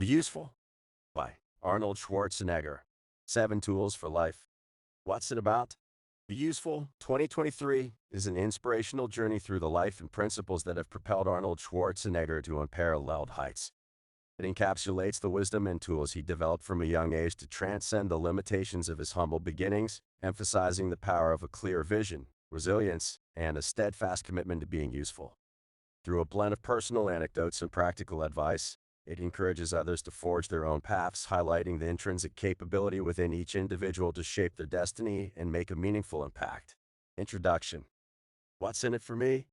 Be Useful by Arnold Schwarzenegger. 7 Tools for Life. What's it about? Be Useful 2023 is an inspirational journey through the life and principles that have propelled Arnold Schwarzenegger to unparalleled heights. It encapsulates the wisdom and tools he developed from a young age to transcend the limitations of his humble beginnings, emphasizing the power of a clear vision, resilience, and a steadfast commitment to being useful. Through a blend of personal anecdotes and practical advice, it encourages others to forge their own paths, highlighting the intrinsic capability within each individual to shape their destiny and make a meaningful impact. Introduction. What's in it for me?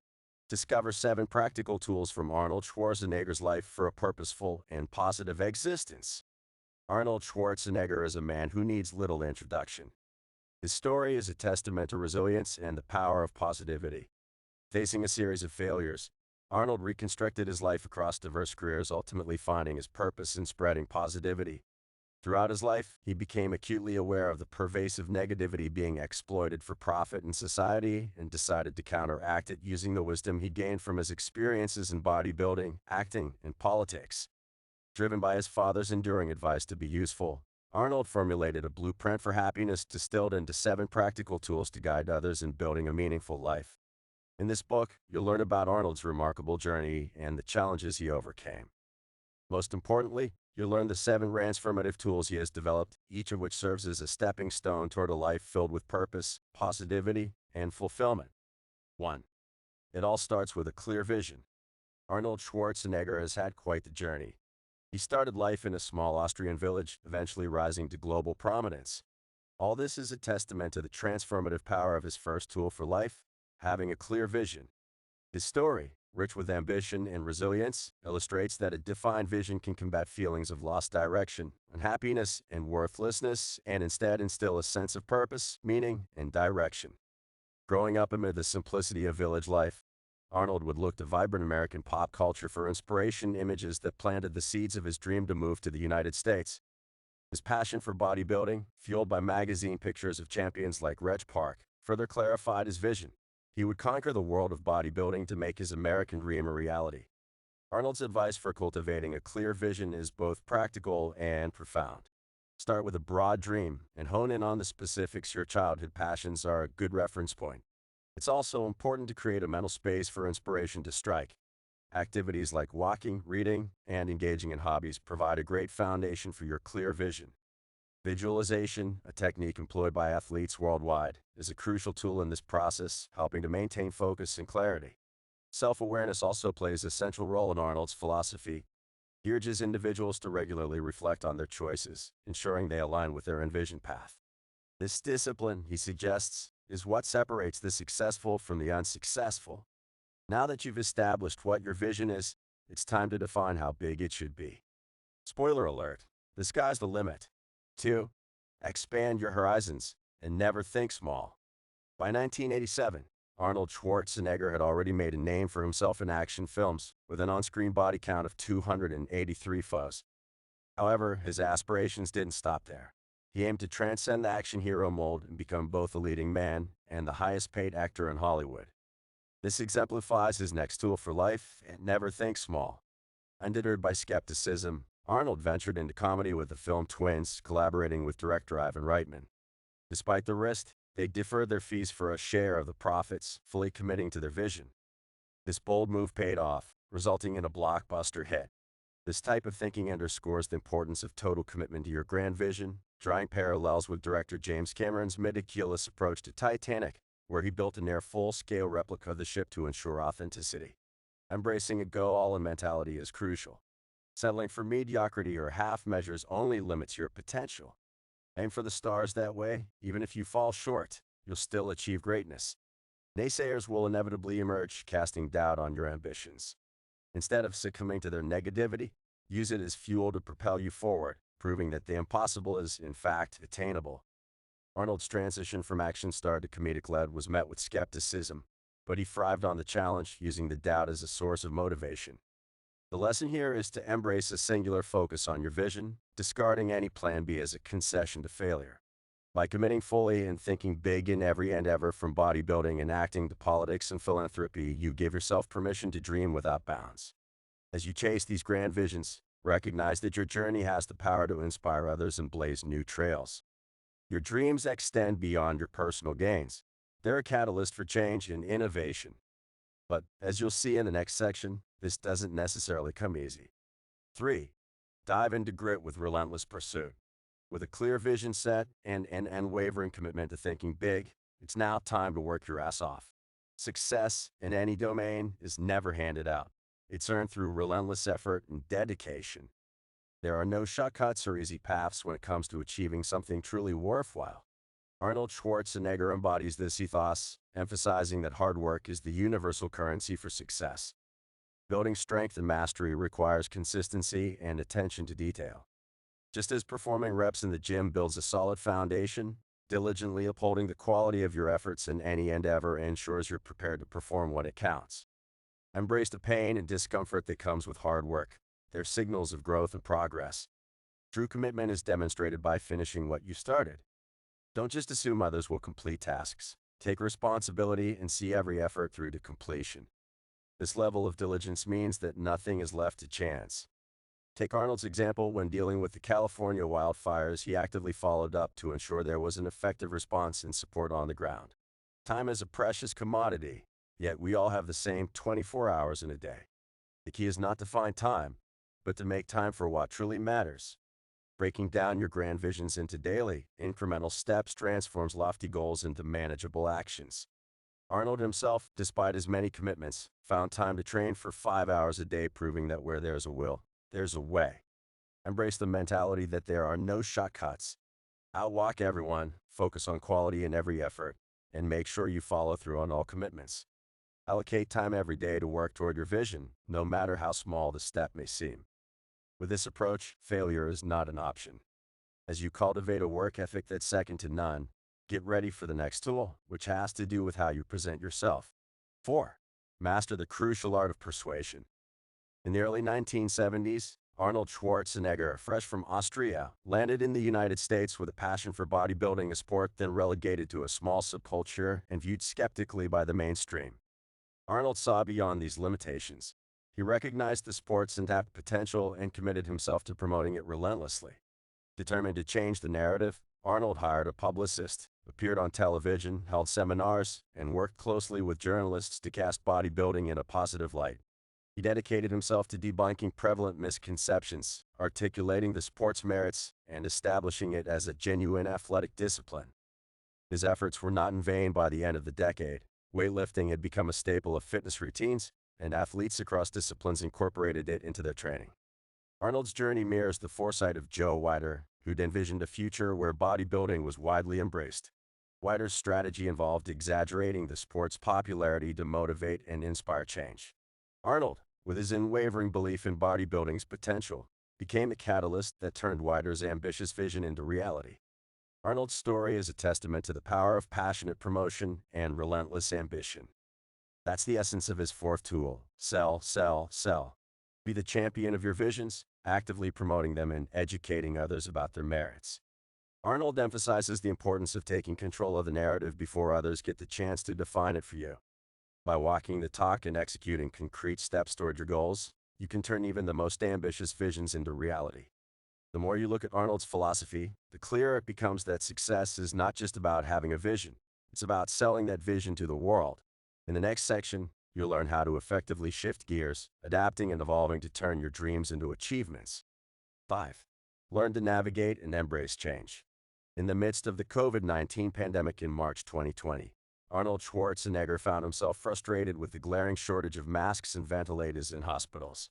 Discover 7 practical tools from Arnold Schwarzenegger's life for a purposeful and positive existence. Arnold Schwarzenegger is a man who needs little introduction. His story is a testament to resilience and the power of positivity. Facing a series of failures, Arnold reconstructed his life across diverse careers, ultimately finding his purpose in spreading positivity. Throughout his life, he became acutely aware of the pervasive negativity being exploited for profit in society and decided to counteract it using the wisdom he gained from his experiences in bodybuilding, acting, and politics. Driven by his father's enduring advice to be useful, Arnold formulated a blueprint for happiness distilled into 7 practical tools to guide others in building a meaningful life. In this book, you'll learn about Arnold's remarkable journey and the challenges he overcame. Most importantly, you'll learn the 7 transformative tools he has developed, each of which serves as a stepping stone toward a life filled with purpose, positivity, and fulfillment. 1. It all starts with a clear vision. Arnold Schwarzenegger has had quite the journey. He started life in a small Austrian village, eventually rising to global prominence. All this is a testament to the transformative power of his first tool for life, having a clear vision. His story, rich with ambition and resilience, illustrates that a defined vision can combat feelings of lost direction, unhappiness, and worthlessness, and instead instill a sense of purpose, meaning, and direction. Growing up amid the simplicity of village life, Arnold would look to vibrant American pop culture for inspiration, images that planted the seeds of his dream to move to the United States. His passion for bodybuilding, fueled by magazine pictures of champions like Reg Park, further clarified his vision. He would conquer the world of bodybuilding to make his American dream a reality. Arnold's advice for cultivating a clear vision is both practical and profound. Start with a broad dream and hone in on the specifics. Your childhood passions are a good reference point. It's also important to create a mental space for inspiration to strike. Activities like walking, reading, and engaging in hobbies provide a great foundation for your clear vision. Visualization, a technique employed by athletes worldwide, is a crucial tool in this process, helping to maintain focus and clarity. Self-awareness also plays a central role in Arnold's philosophy. He urges individuals to regularly reflect on their choices, ensuring they align with their envisioned path. This discipline, he suggests, is what separates the successful from the unsuccessful. Now that you've established what your vision is, it's time to define how big it should be. Spoiler alert, the sky's the limit. 2. Expand your horizons and never think small. By 1987, Arnold Schwarzenegger had already made a name for himself in action films, with an on-screen body count of 283 foes. However, his aspirations didn't stop there. He aimed to transcend the action hero mold and become both a leading man and the highest-paid actor in Hollywood. This exemplifies his next tool for life, and never think small. Undeterred by skepticism, Arnold ventured into comedy with the film Twins, collaborating with director Ivan Reitman. Despite the risk, they deferred their fees for a share of the profits, fully committing to their vision. This bold move paid off, resulting in a blockbuster hit. This type of thinking underscores the importance of total commitment to your grand vision, drawing parallels with director James Cameron's meticulous approach to Titanic, where he built a near full-scale replica of the ship to ensure authenticity. Embracing a go-all-in mentality is crucial. Settling for mediocrity or half measures only limits your potential. Aim for the stars. That way, even if you fall short, you'll still achieve greatness. Naysayers will inevitably emerge, casting doubt on your ambitions. Instead of succumbing to their negativity, use it as fuel to propel you forward, proving that the impossible is, in fact, attainable. Arnold's transition from action star to comedic lead was met with skepticism, but he thrived on the challenge, using the doubt as a source of motivation. The lesson here is to embrace a singular focus on your vision, discarding any plan B as a concession to failure. By committing fully and thinking big in every endeavor, from bodybuilding and acting to politics and philanthropy, you give yourself permission to dream without bounds. As you chase these grand visions, Recognize that your journey has the power to inspire others and blaze new trails. Your dreams extend beyond your personal gains. They're a catalyst for change and innovation. But, as you'll see in the next section, this doesn't necessarily come easy. 3. Dive into grit with relentless pursuit. With a clear vision set and an unwavering commitment to thinking big, it's now time to work your ass off. Success in any domain is never handed out. It's earned through relentless effort and dedication. There are no shortcuts or easy paths when it comes to achieving something truly worthwhile. Arnold Schwarzenegger embodies this ethos, emphasizing that hard work is the universal currency for success. Building strength and mastery requires consistency and attention to detail. Just as performing reps in the gym builds a solid foundation, diligently upholding the quality of your efforts in any endeavor ensures you're prepared to perform when it counts. Embrace the pain and discomfort that comes with hard work. They're signals of growth and progress. True commitment is demonstrated by finishing what you started. Don't just assume others will complete tasks. Take responsibility and see every effort through to completion. This level of diligence means that nothing is left to chance. Take Arnold's example when dealing with the California wildfires. He actively followed up to ensure there was an effective response and support on the ground. Time is a precious commodity, yet we all have the same 24 hours in a day. The key is not to find time, but to make time for what truly matters. Breaking down your grand visions into daily, incremental steps transforms lofty goals into manageable actions. Arnold himself, despite his many commitments, found time to train for 5 hours a day, proving that where there's a will, there's a way. Embrace the mentality that there are no shortcuts. Outwalk everyone, focus on quality in every effort, and make sure you follow through on all commitments. Allocate time every day to work toward your vision, no matter how small the step may seem. With this approach, failure is not an option. As you cultivate a work ethic that's second to none, get ready for the next tool, which has to do with how you present yourself. 4. Master the crucial art of persuasion. In the early 1970s, Arnold Schwarzenegger, fresh from Austria, landed in the United States with a passion for bodybuilding, a sport then relegated to a small subculture and viewed skeptically by the mainstream. Arnold saw beyond these limitations. He recognized the sport's untapped potential and committed himself to promoting it relentlessly. Determined to change the narrative, Arnold hired a publicist, appeared on television, held seminars, and worked closely with journalists to cast bodybuilding in a positive light. He dedicated himself to debunking prevalent misconceptions, articulating the sport's merits, and establishing it as a genuine athletic discipline. His efforts were not in vain. By the end of the decade, weightlifting had become a staple of fitness routines, and athletes across disciplines incorporated it into their training. Arnold's journey mirrors the foresight of Joe Weider, who'd envisioned a future where bodybuilding was widely embraced. Weider's strategy involved exaggerating the sport's popularity to motivate and inspire change. Arnold, with his unwavering belief in bodybuilding's potential, became the catalyst that turned Weider's ambitious vision into reality. Arnold's story is a testament to the power of passionate promotion and relentless ambition. That's the essence of his fourth tool: sell, sell, sell. Be the champion of your visions, actively promoting them and educating others about their merits. Arnold emphasizes the importance of taking control of the narrative before others get the chance to define it for you. By walking the talk and executing concrete steps toward your goals, you can turn even the most ambitious visions into reality. The more you look at Arnold's philosophy, the clearer it becomes that success is not just about having a vision. It's about selling that vision to the world. In the next section, you'll learn how to effectively shift gears, adapting and evolving to turn your dreams into achievements. 5. Learn to navigate and embrace change. In the midst of the COVID-19 pandemic in March 2020, Arnold Schwarzenegger found himself frustrated with the glaring shortage of masks and ventilators in hospitals.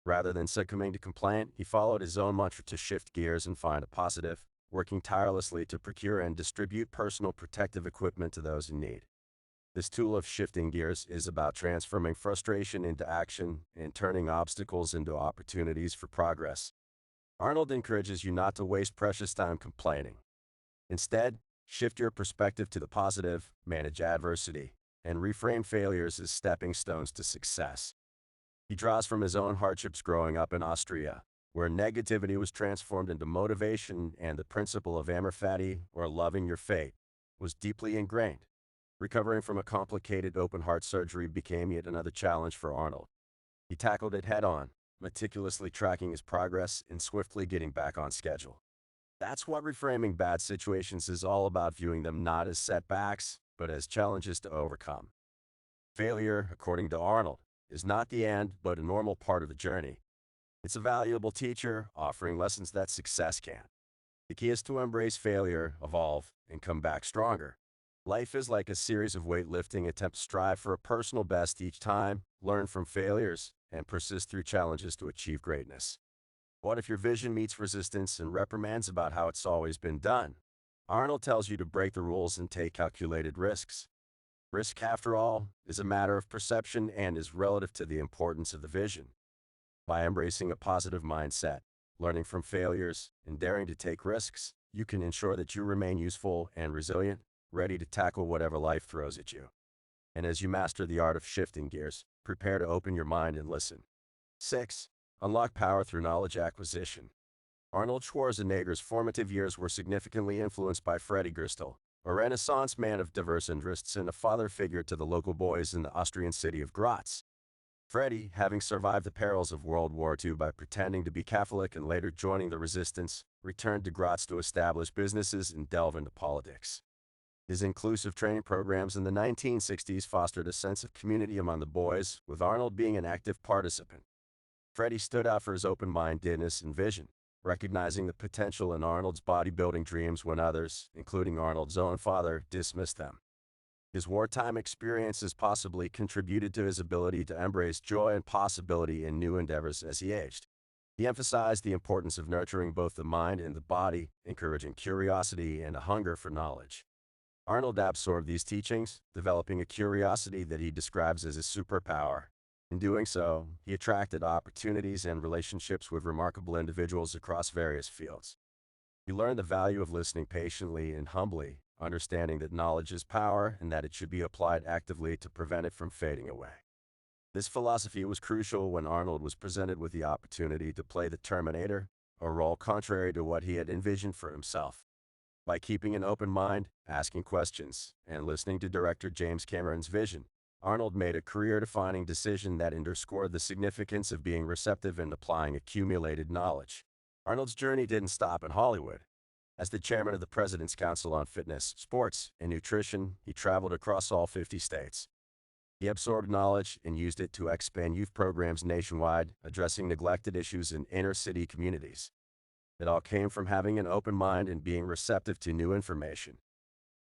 Rather than succumbing to complaint, he followed his own mantra to shift gears and find a positive, working tirelessly to procure and distribute personal protective equipment to those in need. This tool of shifting gears is about transforming frustration into action and turning obstacles into opportunities for progress. Arnold encourages you not to waste precious time complaining. Instead, shift your perspective to the positive, manage adversity, and reframe failures as stepping stones to success. He draws from his own hardships growing up in Austria, where negativity was transformed into motivation and the principle of amor fati, or loving your fate, was deeply ingrained. Recovering from a complicated open-heart surgery became yet another challenge for Arnold. He tackled it head-on, meticulously tracking his progress and swiftly getting back on schedule. That's what reframing bad situations is all about, viewing them not as setbacks, but as challenges to overcome. Failure, according to Arnold, is not the end, but a normal part of the journey. It's a valuable teacher, offering lessons that success can't. The key is to embrace failure, evolve, and come back stronger. Life is like a series of weightlifting attempts. Strive for a personal best each time, learn from failures, and persist through challenges to achieve greatness. What if your vision meets resistance and reprimands about how it's always been done? Arnold tells you to break the rules and take calculated risks. Risk, after all, is a matter of perception and is relative to the importance of the vision. By embracing a positive mindset, learning from failures, and daring to take risks, you can ensure that you remain useful and resilient, ready to tackle whatever life throws at you. And as you master the art of shifting gears, prepare to open your mind and listen. 6. Unlock power through knowledge acquisition. Arnold Schwarzenegger's formative years were significantly influenced by Freddie Gerstel, a Renaissance man of diverse interests and a father figure to the local boys in the Austrian city of Graz. Freddie, having survived the perils of World War II by pretending to be Catholic and later joining the resistance, returned to Graz to establish businesses and delve into politics. His inclusive training programs in the 1960s fostered a sense of community among the boys, with Arnold being an active participant. Freddie stood out for his open-mindedness and vision, recognizing the potential in Arnold's bodybuilding dreams when others, including Arnold's own father, dismissed them. His wartime experiences possibly contributed to his ability to embrace joy and possibility in new endeavors as he aged. He emphasized the importance of nurturing both the mind and the body, encouraging curiosity and a hunger for knowledge. Arnold absorbed these teachings, developing a curiosity that he describes as his superpower. In doing so, he attracted opportunities and relationships with remarkable individuals across various fields. He learned the value of listening patiently and humbly, understanding that knowledge is power and that it should be applied actively to prevent it from fading away. This philosophy was crucial when Arnold was presented with the opportunity to play the Terminator, a role contrary to what he had envisioned for himself. By keeping an open mind, asking questions, and listening to director James Cameron's vision, Arnold made a career-defining decision that underscored the significance of being receptive and applying accumulated knowledge. Arnold's journey didn't stop in Hollywood. As the chairman of the President's Council on Fitness, Sports, and Nutrition, he traveled across all 50 states. He absorbed knowledge and used it to expand youth programs nationwide, addressing neglected issues in inner-city communities. It all came from having an open mind and being receptive to new information.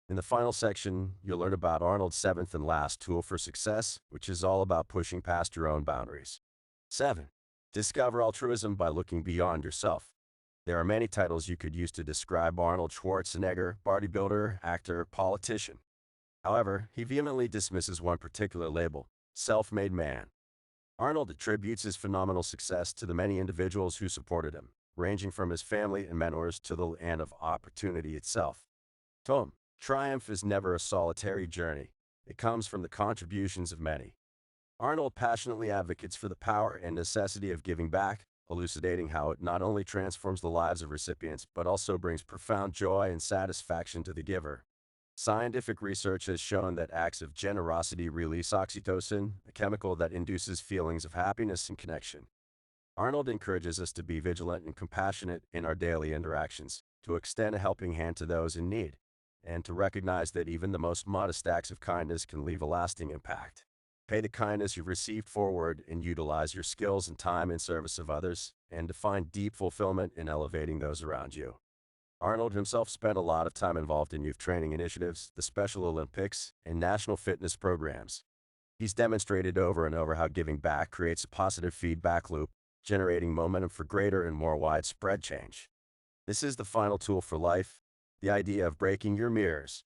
In the final section, you'll learn about Arnold's seventh and last tool for success, which is all about pushing past your own boundaries. 7. Discover altruism by looking beyond yourself. There are many titles you could use to describe Arnold Schwarzenegger: bodybuilder, actor, politician. However, he vehemently dismisses one particular label: self-made man. Arnold attributes his phenomenal success to the many individuals who supported him, ranging from his family and mentors to the land of opportunity itself. Tom, triumph is never a solitary journey. It comes from the contributions of many. Arnold passionately advocates for the power and necessity of giving back, elucidating how it not only transforms the lives of recipients but also brings profound joy and satisfaction to the giver. Scientific research has shown that acts of generosity release oxytocin, a chemical that induces feelings of happiness and connection. Arnold encourages us to be vigilant and compassionate in our daily interactions, to extend a helping hand to those in need, and to recognize that even the most modest acts of kindness can leave a lasting impact. Pay the kindness you've received forward and utilize your skills and time in service of others, and to find deep fulfillment in elevating those around you. Arnold himself spent a lot of time involved in youth training initiatives, the Special Olympics, and national fitness programs. He's demonstrated over and over how giving back creates a positive feedback loop, generating momentum for greater and more widespread change. This is the final tool for life, the idea of breaking your mirrors.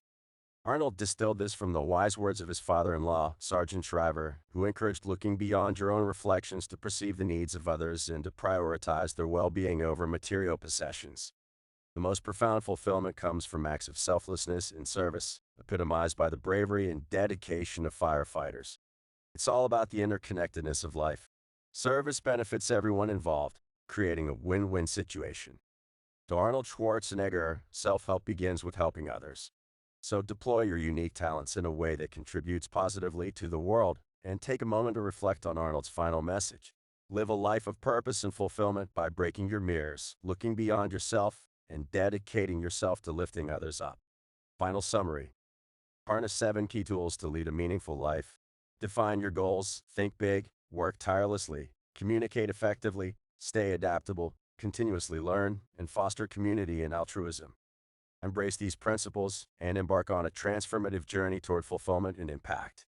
Arnold distilled this from the wise words of his father-in-law, Sergeant Shriver, who encouraged looking beyond your own reflections to perceive the needs of others and to prioritize their well-being over material possessions. The most profound fulfillment comes from acts of selflessness and service, epitomized by the bravery and dedication of firefighters. It's all about the interconnectedness of life. Service benefits everyone involved, creating a win-win situation. To Arnold Schwarzenegger, self-help begins with helping others. So deploy your unique talents in a way that contributes positively to the world, and take a moment to reflect on Arnold's final message. Live a life of purpose and fulfillment by breaking your mirrors, looking beyond yourself, and dedicating yourself to lifting others up. Final summary. Harness 7 key tools to lead a meaningful life. Define your goals, think big, work tirelessly, communicate effectively, stay adaptable, continuously learn, and foster community and altruism. Embrace these principles and embark on a transformative journey toward fulfillment and impact.